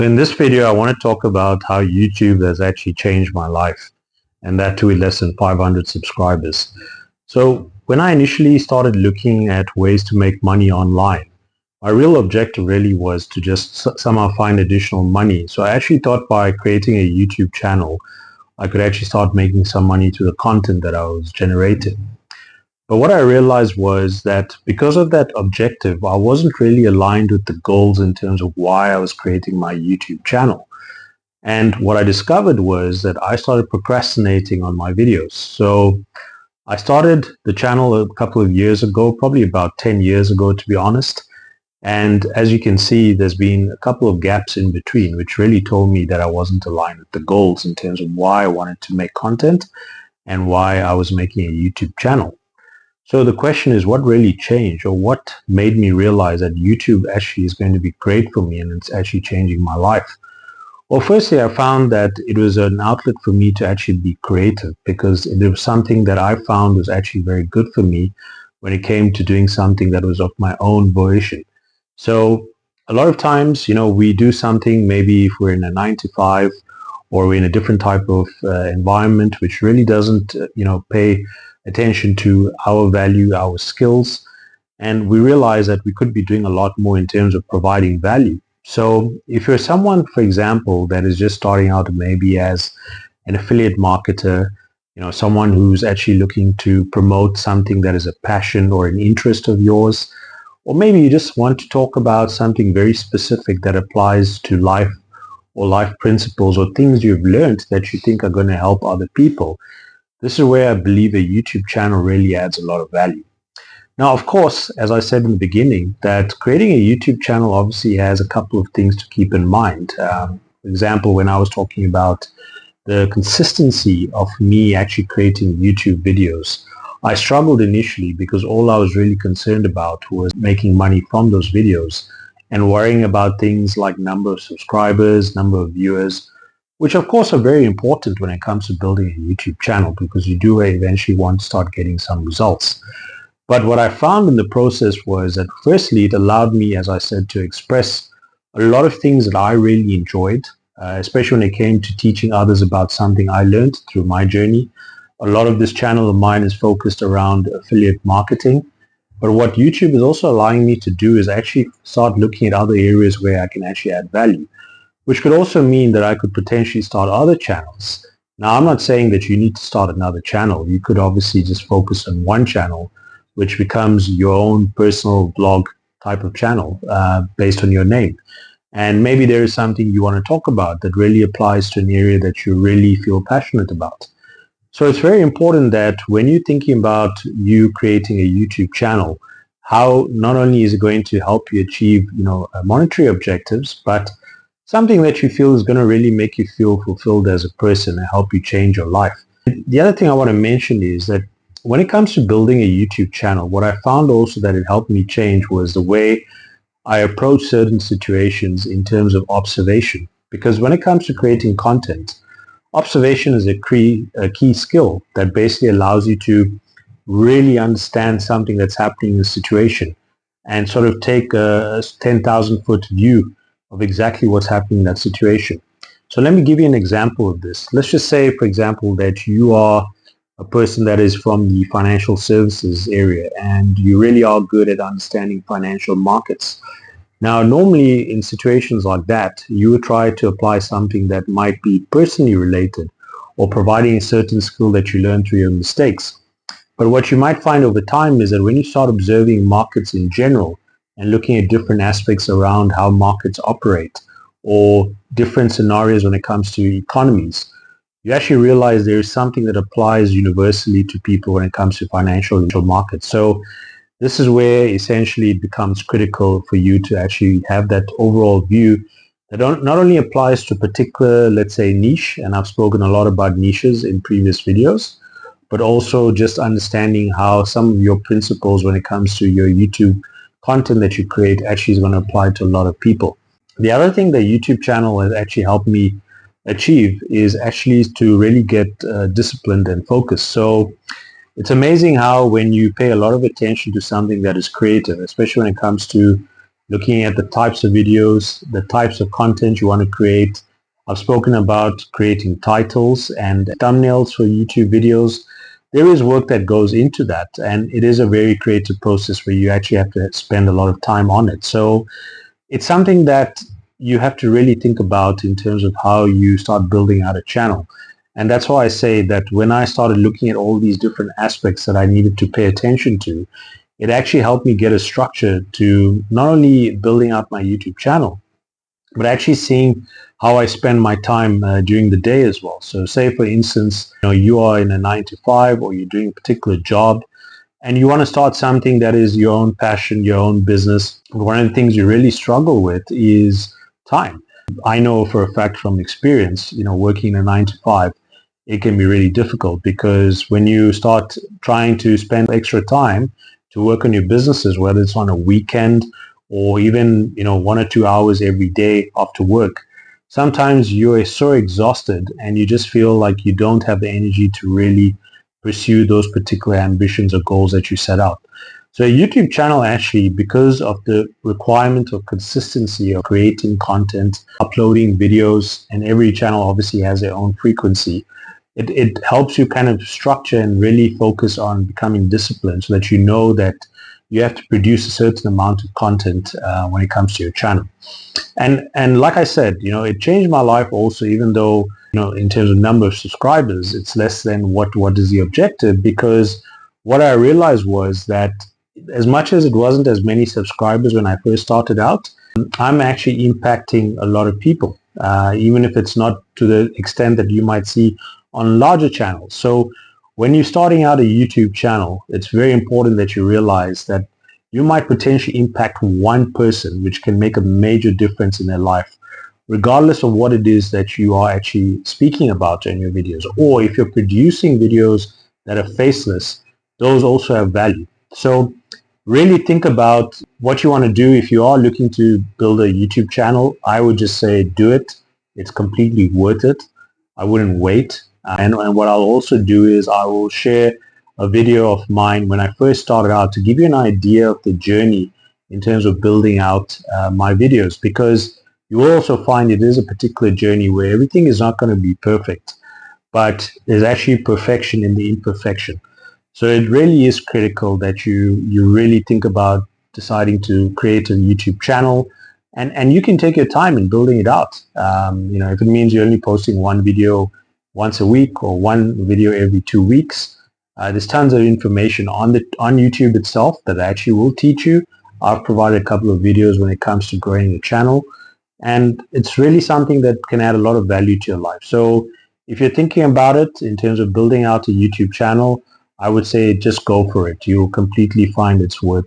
In this video, I want to talk about how YouTube has actually changed my life, and that too with less than 500 subscribers. So when I initially started looking at ways to make money online, my real objective really was to just somehow find additional money. So I actually thought by creating a YouTube channel, I could actually start making some money through the content that I was generating. But what I realized was that because of that objective, I wasn't really aligned with the goals in terms of why I was creating my YouTube channel. And what I discovered was that I started procrastinating on my videos. So I started the channel a couple of years ago, probably about 10 years ago, to be honest. And as you can see, there's been a couple of gaps in between, which really told me that I wasn't aligned with the goals in terms of why I wanted to make content and why I was making a YouTube channel. So the question is, what really changed, or what made me realize that YouTube actually is going to be great for me and it's actually changing my life? Well, firstly, I found that it was an outlet for me to actually be creative, because it was something that I found was actually very good for me when it came to doing something that was of my own volition. So a lot of times, we do something, maybe if we're in a 9 to 5 or we're in a different type of environment, which really doesn't, pay attention to our value, our skills, and we realize that we could be doing a lot more in terms of providing value. So if you're someone, for example, that is just starting out maybe as an affiliate marketer, someone who's actually looking to promote something that is a passion or an interest of yours, or maybe you just want to talk about something very specific that applies to life or life principles or things you've learned that you think are going to help other people, this is where I believe a YouTube channel really adds a lot of value. Now, of course, as I said in the beginning, that creating a YouTube channel obviously has a couple of things to keep in mind. For example, when I was talking about the consistency of me actually creating YouTube videos, I struggled initially because all I was really concerned about was making money from those videos and worrying about things like number of subscribers, number of viewers, which of course are very important when it comes to building a YouTube channel, because you do eventually want to start getting some results. But what I found in the process was that firstly, it allowed me, as I said, to express a lot of things that I really enjoyed, especially when it came to teaching others about something I learned through my journey. A lot of this channel of mine is focused around affiliate marketing. But what YouTube is also allowing me to do is actually start looking at other areas where I can actually add value, which could also mean that I could potentially start other channels. Now, I'm not saying that you need to start another channel. You could obviously just focus on one channel, which becomes your own personal blog type of channel based on your name. And maybe there is something you want to talk about that really applies to an area that you really feel passionate about. So it's very important that when you're thinking about you creating a YouTube channel, how not only is it going to help you achieve, monetary objectives, but something that you feel is going to really make you feel fulfilled as a person and help you change your life. The other thing I want to mention is that when it comes to building a YouTube channel, what I found also that it helped me change was the way I approach certain situations in terms of observation. Because when it comes to creating content, observation is a key skill that basically allows you to really understand something that's happening in a situation and sort of take a 10,000 foot view of exactly what's happening in that situation. So let me give you an example of this. Let's just say, for example, that you are a person that is from the financial services area and you really are good at understanding financial markets. Now, normally in situations like that, you would try to apply something that might be personally related or providing a certain skill that you learn through your mistakes. But what you might find over time is that when you start observing markets in general and looking at different aspects around how markets operate or different scenarios when it comes to economies, you actually realize there is something that applies universally to people when it comes to financial markets. So this is where essentially it becomes critical for you to actually have that overall view that not only applies to a particular, let's say, niche, and I've spoken a lot about niches in previous videos, but also just understanding how some of your principles when it comes to your YouTube content that you create actually is going to apply to a lot of people. The other thing the YouTube channel has actually helped me achieve is actually to really get disciplined and focused. So it's amazing how when you pay a lot of attention to something that is creative, especially when it comes to looking at the types of videos, the types of content you want to create. I've spoken about creating titles and thumbnails for YouTube videos. There is work that goes into that, and it is a very creative process where you actually have to spend a lot of time on it. So it's something that you have to really think about in terms of how you start building out a channel. And that's why I say that when I started looking at all these different aspects that I needed to pay attention to, it actually helped me get a structure to not only building out my YouTube channel, but actually seeing how I spend my time during the day as well. So say, for instance, you are in a 9 to 5 or you're doing a particular job and you want to start something that is your own passion, your own business. One of the things you really struggle with is time. I know for a fact from experience, working in a 9 to 5, it can be really difficult because when you start trying to spend extra time to work on your businesses, whether it's on a weekend or even 1 or 2 hours every day after work, sometimes you're so exhausted and you just feel like you don't have the energy to really pursue those particular ambitions or goals that you set out. So a YouTube channel actually, because of the requirement of consistency of creating content, uploading videos, and every channel obviously has their own frequency, it helps you kind of structure and really focus on becoming disciplined so that you know that you have to produce a certain amount of content when it comes to your channel. And like I said, it changed my life also, even though, in terms of number of subscribers, it's less than what is the objective, because what I realized was that as much as it wasn't as many subscribers when I first started out, I'm actually impacting a lot of people, even if it's not to the extent that you might see on larger channels. So when you're starting out a YouTube channel, it's very important that you realize that you might potentially impact one person, which can make a major difference in their life, regardless of what it is that you are actually speaking about in your videos. Or if you're producing videos that are faceless, those also have value. So really think about what you want to do. If you are looking to build a YouTube channel, I would just say do it. It's completely worth it. I wouldn't wait. And what I'll also do is I will share a video of mine when I first started out to give you an idea of the journey in terms of building out my videos, because you will also find it is a particular journey where everything is not going to be perfect, but there's actually perfection in the imperfection. So it really is critical that you really think about deciding to create a YouTube channel, and you can take your time in building it out. If it means you're only posting one video once a week or one video every 2 weeks, there's tons of information on YouTube itself that actually will teach you. I've provided a couple of videos when it comes to growing a channel, and it's really something that can add a lot of value to your life. So if you're thinking about it in terms of building out a YouTube channel, I would say just go for it. You'll completely find it's worth